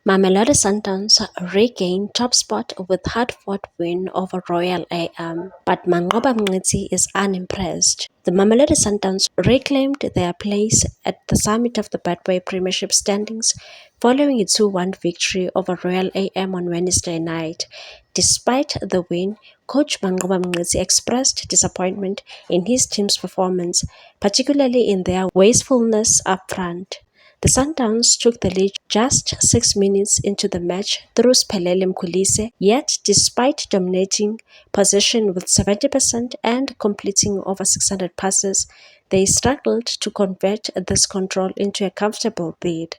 Mamelodi Sundowns regained top spot with hard-fought win over Royal AM, but Manqoba Mngqithi is unimpressed. The Mamelodi Sundowns reclaimed their place at the summit of the Betway Premiership standings following a 2-1 victory over Royal AM on Wednesday night. Despite the win, coach Manqoba Mngqithi expressed disappointment in his team's performance, particularly in their wastefulness up front. The Sundowns took the lead just 6 minutes into the match through Spelele Mkhulise, yet despite dominating possession with 70% and completing over 600 passes, they struggled to convert this control into a comfortable lead.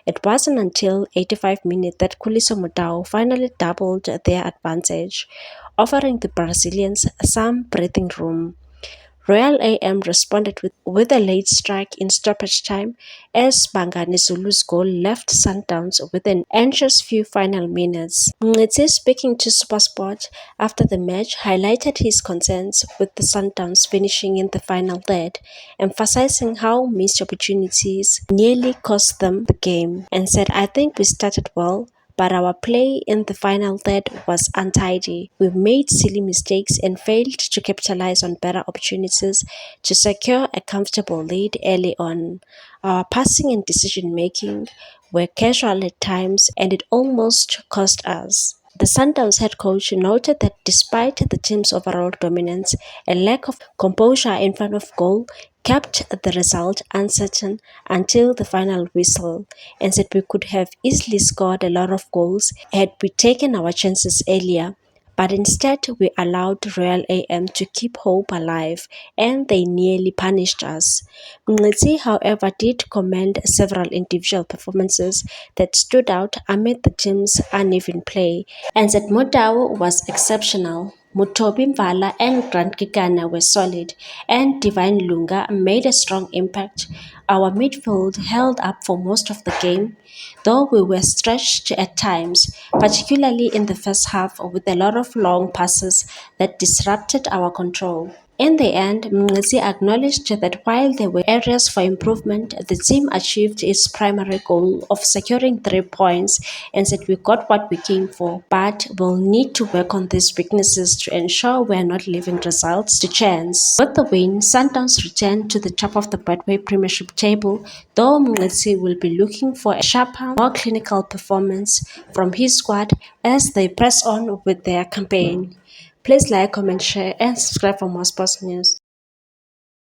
It wasn't until 85 minutes that Khuliso Motau finally doubled their advantage, offering the Brazilians some breathing room. Royal AM responded with a late strike in stoppage time as Bangani Zulu's goal left Sundowns with an anxious few final minutes. Mngqithi, speaking to SuperSport after the match, highlighted his concerns with the Sundowns finishing in the final third, emphasizing how missed opportunities nearly cost them the game, and said, "I think we started well, but our play in the final third was untidy. We made silly mistakes and failed to capitalize on better opportunities to secure a comfortable lead early on. Our passing and decision-making were casual at times, and it almost cost us." The Sundowns head coach noted that despite the team's overall dominance, a lack of composure in front of goal kept the result uncertain until the final whistle, and said we could have easily scored a lot of goals had we taken our chances earlier. But instead, we allowed Royal AM to keep hope alive, and they nearly punished us. Mngqithi, however, did commend several individual performances that stood out amid the team's uneven play, and said Motau was exceptional. Mutobi Mvala and Grant Kikana were solid, and Divine Lunga made a strong impact. Our midfield held up for most of the game, though we were stretched at times, particularly in the first half with a lot of long passes that disrupted our control. In the end, Mngqithi acknowledged that while there were areas for improvement, the team achieved its primary goal of securing 3 points and said we got what we came for, but we'll need to work on these weaknesses to ensure we're not leaving results to chance. With the win, Sundowns returned to the top of the Betway Premiership table, though Mngqithi will be looking for a sharper, more clinical performance from his squad as they press on with their campaign. Please like, comment, share, and subscribe for more sports news.